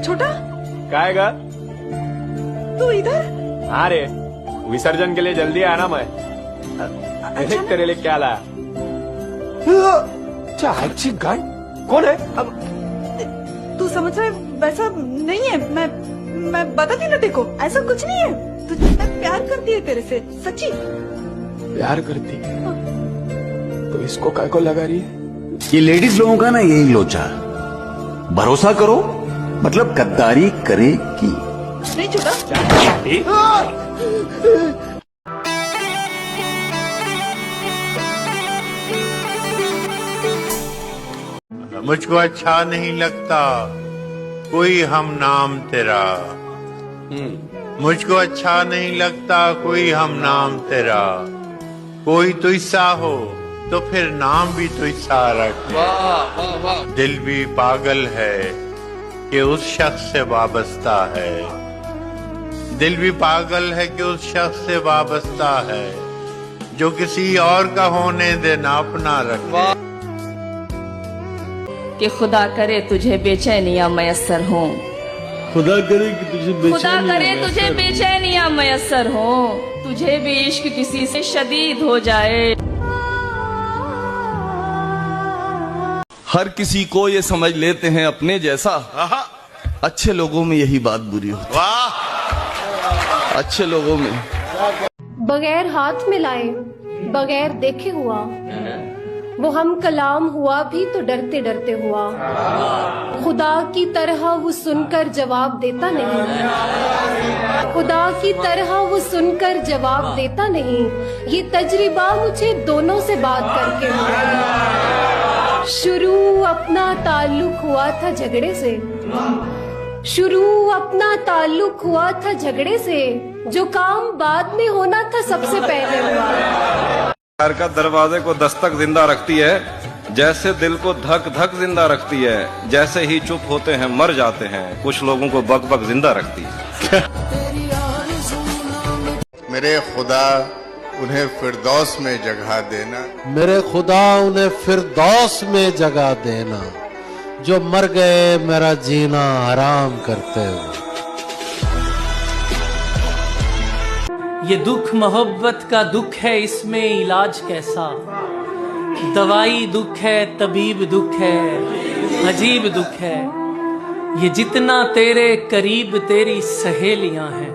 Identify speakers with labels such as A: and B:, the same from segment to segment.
A: छोटा
B: काय ग?
A: तू इधर?
B: हाँ रे, विसर्जन के लिए जल्दी आना मैं।
A: अच्छा
B: तेरे लिए क्या लाया? चाची गाय कौन है?
A: अब तू समझ रहा है वैसा नहीं है। मैं बताती ना, देखो ऐसा कुछ नहीं है। तुझे मैं प्यार करती है तेरे से, सच्ची
B: प्यार करती तो इसको काय को लगा रही है?
C: ये लेडीज लोगों का ना यही लोचा, भरोसा करो मतलब गद्दारी करेगी।
A: नहीं छोटा।
D: मुझको अच्छा नहीं लगता कोई हम नाम तेरा, मुझको अच्छा नहीं लगता कोई हम नाम तेरा। कोई तुझसा हो तो फिर नाम भी तुझसा रख। दिल भी पागल है कि उस शख्स से वाबस्ता है, दिल भी पागल है कि उस शख्स से वाबस्ता है जो किसी और का होने देना अपना रखे।
E: कि खुदा करे तुझे बेचैनियां मयस्सर हों,
F: खुदा करे कि तुझे
E: बेचैनियां मयस्सर हों, तुझे भी इश्क किसी से शदीद हो जाए।
F: हर किसी को ये समझ लेते हैं अपने जैसा, अच्छे लोगों में यही बात बुरी होती है। अच्छे लोगों में
G: बगैर हाथ मिलाए बगैर देखे हुआ, वो हम कलाम हुआ भी तो डरते डरते हुआ। खुदा की तरह वो सुनकर जवाब देता नहीं, खुदा की तरह वो सुनकर जवाब देता नहीं। ये तजरिबा मुझे दोनों से बात करके हुआ। शुरू अपना ताल्लुक हुआ था झगड़े से, शुरू अपना ताल्लुक हुआ था झगड़े से, जो काम बाद में होना था सबसे पहले हुआ।
H: प्यार का दरवाजे को दस्तक जिंदा रखती है, जैसे दिल को धक धक जिंदा रखती है। जैसे ही चुप होते हैं मर जाते हैं, कुछ लोगों को बक बक जिंदा रखती है।
D: मेरे खुदा उन्हें फिरदौस में जगह देना,
I: मेरे खुदा उन्हें फिरदौस में जगह देना, जो मर गए मेरा जीना हराम करते हुए।
J: ये दुख मोहब्बत का दुख है, इसमें इलाज कैसा। दवाई दुख है, तबीब दुख है, अजीब दुख है। ये जितना तेरे करीब तेरी सहेलियां हैं,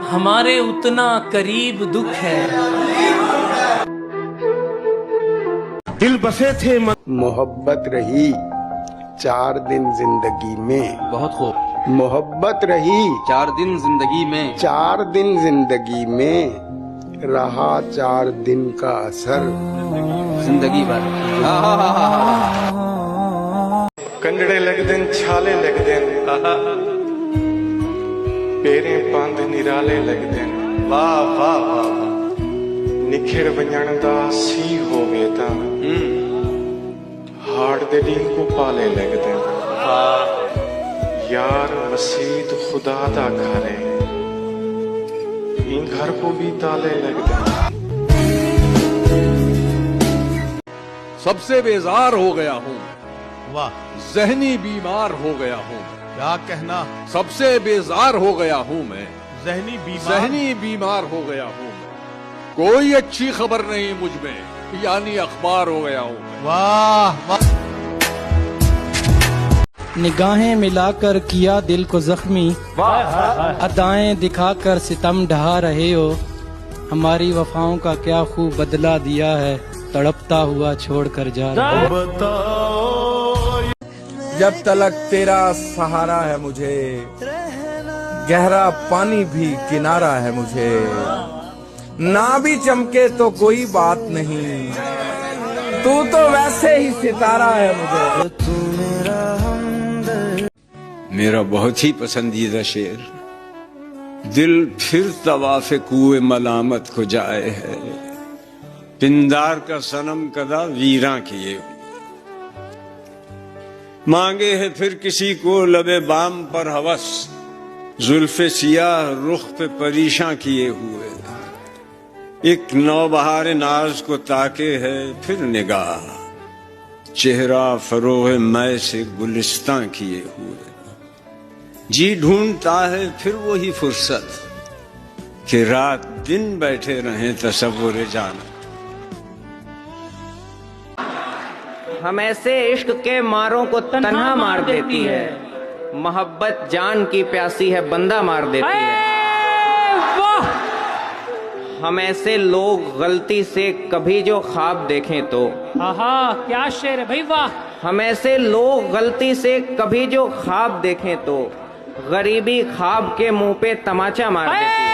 J: हमारे उतना करीब दुख है।
F: दिल बसे थे
K: मोहब्बत रही 4 दिन जिंदगी में,
F: बहुत खूब।
K: मोहब्बत रही
F: 4 दिन जिंदगी में,
K: 4 दिन जिंदगी में, रहा 4 दिन का असर
F: जिंदगी भर।
L: कंजड़े लग दिन छाले लग दिन, पेरे पंध निराले लग दिन। वाह वाह वाह, निखिड़ वंजण दा सी होवे तां हाड़ दे डी को पाले लग दिन। यार मसीद खुदा दा घर है, इन घर को भी ताले लग दिन।
M: सबसे बेजार हो गया हूँ,
N: वाह,
M: जहनी बीमार हो गया हूँ।
N: क्या कहना,
M: सबसे बेजार हो गया हूँ मैं,
N: जहनी
M: बीमार हो गया हूँ मैं। कोई अच्छी खबर नहीं मुझ में, यानी अखबार हो गया हूँ मैं।
N: वाह वाह।
O: निगाहें मिलाकर किया दिल को जख्मी, अदाएं दिखाकर सितम ढहा रहे हो। हमारी वफाओं का क्या खूब बदला दिया है, तड़पता हुआ छोड़कर जा रहे हो।
P: जब तलक तेरा सहारा है मुझे, गहरा पानी भी किनारा है मुझे। ना भी चमके तो कोई बात नहीं, तू तो वैसे ही सितारा है मुझे।
Q: मेरा बहुत ही पसंदीदा शेर, दिल फिर तवाफ़े कुए मलामत को जाए है। पिंदार का सनम कदा वीरां किए, मांगे है फिर किसी को लबे बाम पर हवस। जुल्फे सियाह रुख पे परेशान किए हुए, एक नौबहार नाज को ताके है फिर निगाह। चेहरा फरोह मै से गुलिस्तां किए हुए, जी ढूंढता है फिर वही फुर्सत कि रात दिन बैठे रहें तसव्वुर जाना।
R: हम ऐसे इश्क के मारों को तन्हा मार देती है, मोहब्बत जान की प्यासी है बंदा मार देती है। हम ऐसे लोग गलती से कभी जो ख्वाब देखें तो,
J: आहा क्या शेर है भाई, वाह।
R: हम ऐसे लोग गलती से कभी जो ख्वाब देखें तो गरीबी ख्वाब के मुंह पे तमाचा मार देती है।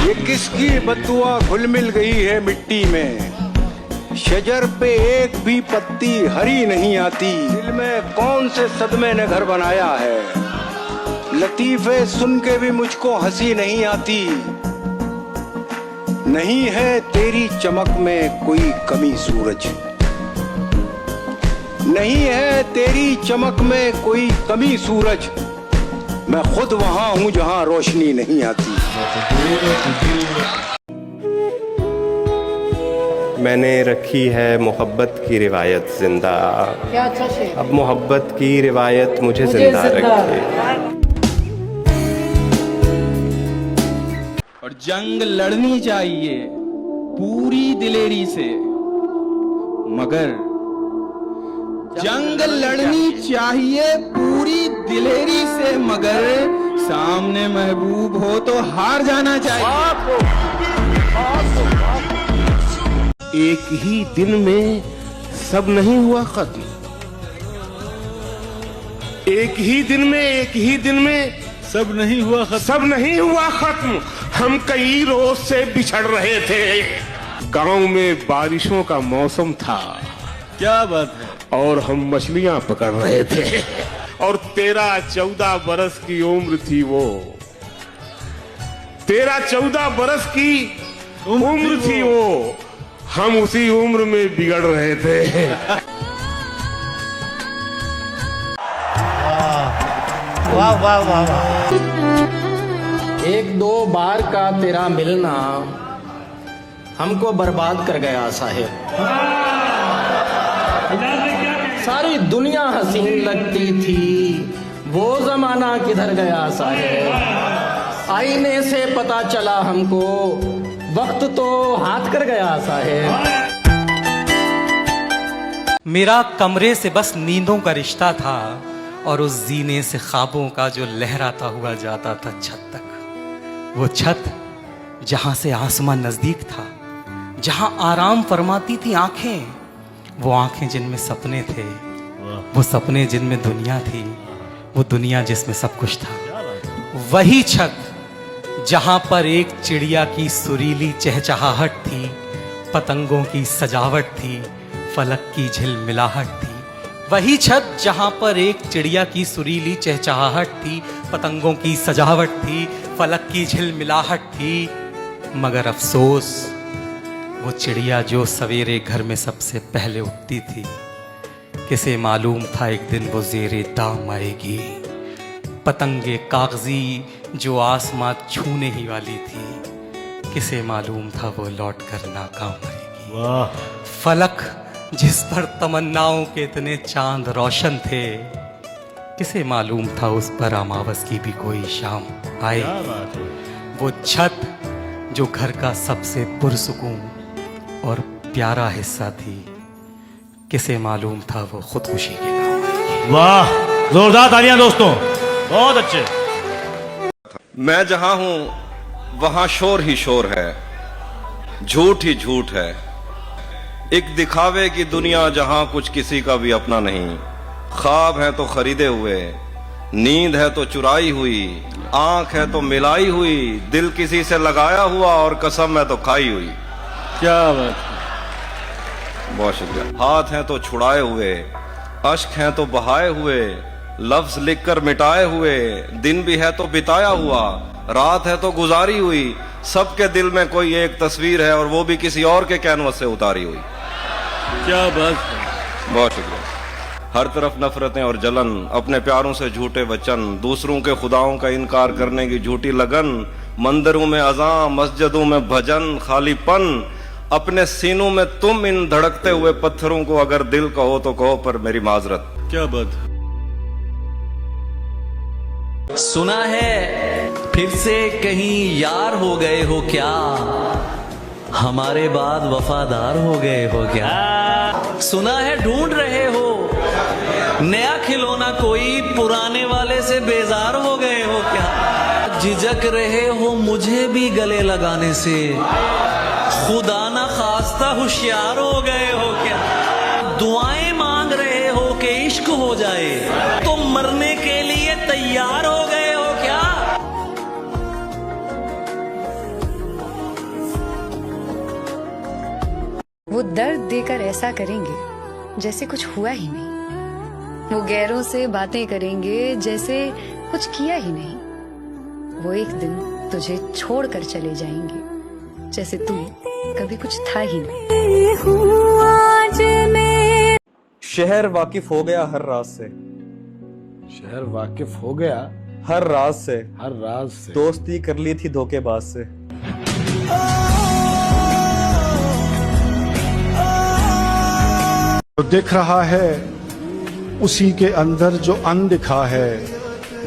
Q: ये किसकी बददुआ घुल मिल गई है मिट्टी में, शजर पे एक भी पत्ती हरी नहीं आती। दिल में कौन से सदमे ने घर बनाया है, लतीफे सुन के भी मुझको हंसी नहीं आती। नहीं है तेरी चमक में कोई कमी सूरज, नहीं है तेरी चमक में कोई कमी सूरज, मैं खुद वहां हूं जहां रोशनी नहीं आती।
S: मैंने रखी है मोहब्बत की रिवायत जिंदा,
J: क्या अच्छा शेर।
S: अब मोहब्बत की रिवायत मुझे जिंदा रखे।
O: और जंग लड़नी चाहिए पूरी दिलेरी से, मगर जंग लड़नी चाहिए पूरी दिलेरी से, मगर सामने महबूब हो तो हार जाना चाहिए।
T: एक ही दिन में सब नहीं हुआ खत्म, एक ही दिन में
N: सब नहीं हुआ खत्म,
T: सब नहीं हुआ खत्म। हम कई रोज से बिछड़ रहे थे, गांव में बारिशों का मौसम था,
N: क्या बात है,
T: और हम मछलियां पकड़ रहे थे, और 13-14 बरस की उम्र थी वो, 13-14 बरस की उम्र थी वो, हम उसी उम्र में बिगड़ रहे थे।
O: वाह वाह वाह वाह। एक दो बार का तेरा मिलना हमको बर्बाद कर गया साहिब। सारी दुनिया हसीन लगती थी, वो जमाना किधर गया साहिब। आईने से पता चला हमको, वक्त तो हाथ कर गया साहिब।
J: मेरा कमरे से बस नींदों का रिश्ता था, और उस जीने से ख्वाबों का जो लहराता हुआ जाता था छत तक। वो छत जहां से आसमां नजदीक था, जहां आराम फरमाती थी आंखें, वो आंखें जिनमें सपने थे, वो सपने जिनमें दुनिया थी, वो दुनिया जिसमें सब कुछ था। वही छत जहां पर एक चिड़िया की सुरीली चहचहाहट थी, पतंगों की सजावट थी, फलक की झिलमिलाहट थी। वही छत जहां पर एक चिड़िया की सुरीली चहचहाहट थी, पतंगों की सजावट थी, फलक की झिलमिलाहट थी। मगर अफसोस, वो चिड़िया जो सवेरे घर में सबसे पहले उठती थी, किसे मालूम था एक दिन वो ज़ेरे दाम आएगी। पतंगे कागजी जो आसमां छूने ही वाली थी, किसे मालूम था वो लौट कर नाकाम आएगी।
N: वाह।
J: फलक जिस पर तमन्नाओं के इतने चांद रोशन थे, किसे मालूम था उस पर अमावस की भी कोई शाम आएगी। वो छत जो घर का सबसे पुरसुकून और प्यारा हिस्सा थी, किसे मालूम था वो खुदकुशी के काम आएगी।
N: वाह, जोरदार तालियां दोस्तों, बहुत अच्छे।
H: मैं जहां हूं वहां शोर ही शोर है, झूठ ही झूठ है। एक दिखावे की दुनिया जहां कुछ किसी का भी अपना नहीं। ख्वाब है तो खरीदे हुए, नींद है तो चुराई हुई, आंख है तो मिलाई हुई, दिल किसी से लगाया हुआ और कसम है तो खाई हुई।
N: क्या बात है,
H: बहुत शुक्रिया। हाथ हैं तो छुड़ाए हुए, अश्क हैं तो बहाए हुए, लफ्ज लिखकर मिटाए हुए, दिन भी है तो बिताया हुआ, रात है तो गुजारी हुई। सबके दिल में कोई एक तस्वीर है और वो भी किसी और के कैनवस से उतारी हुई।
N: क्या बात है,
H: बहुत शुक्रिया। हर तरफ नफरतें और जलन, अपने प्यारों से झूठे वचन, दूसरों के खुदाओं का इनकार करने की झूठी लगन, मंदिरों में अज़ां, मस्जिदों में भजन, खालीपन, अपने सीनों में तुम इन धड़कते हुए पत्थरों को अगर दिल कहो तो कहो, पर मेरी माजरत।
F: क्या बात। सुना है फिर से कहीं यार हो गए हो क्या, हमारे बाद वफादार हो गए हो क्या। सुना है ढूंढ रहे हो नया खिलौना कोई, पुराने वाले से बेजार हो गए हो क्या। झिझक रहे हो मुझे भी गले लगाने से, खुदा ना खास्ता होशियार हो गए हो क्या। दुआएं मांग रहे हो कि इश्क हो जाए, तो मरने के लिए तैयार हो गए हो क्या।
U: वो दर्द देकर ऐसा करेंगे जैसे कुछ हुआ ही नहीं, वो गैरों से बातें करेंगे जैसे कुछ किया ही नहीं, वो एक दिन तुझे छोड़कर चले जाएंगे जैसे तू कभी कुछ था ही नहीं।
P: शहर वाकिफ हो गया हर राज से,
I: शहर वाकिफ हो गया
P: हर राज से,
I: हर राज से।
P: दोस्ती कर ली थी धोखेबाज से।
K: जो दिख रहा है उसी के अंदर जो अनदिखा है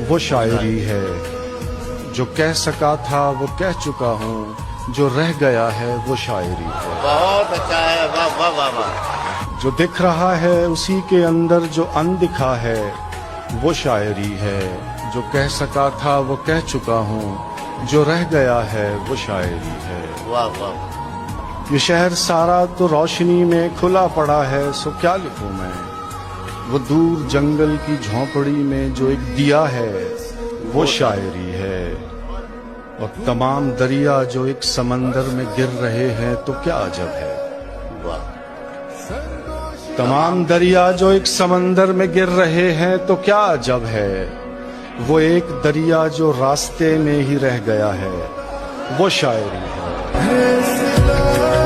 K: वो शायरी है। जो कह सका था वो कह चुका हूँ, जो रह गया है वो शायरी है।
D: बहुत अच्छा है, वाह वाह वाह वाह।
K: जो दिख रहा है उसी के अंदर जो अनदिखा है वो शायरी है। जो कह सका था वो कह चुका हूँ, जो रह गया है वो शायरी है।
D: वाह वाह।
K: ये शहर सारा तो रोशनी में खुला पड़ा है, सो क्या लिखूं मैं। वो दूर जंगल की झोंपड़ी में जो एक दिया है वो शायरी है। और तमाम दरिया जो एक समंदर में गिर रहे हैं तो क्या अजब है। तमाम दरिया जो एक समंदर में गिर रहे हैं तो क्या अजब है। वो एक दरिया जो रास्ते में ही रह गया है वो शायरी है।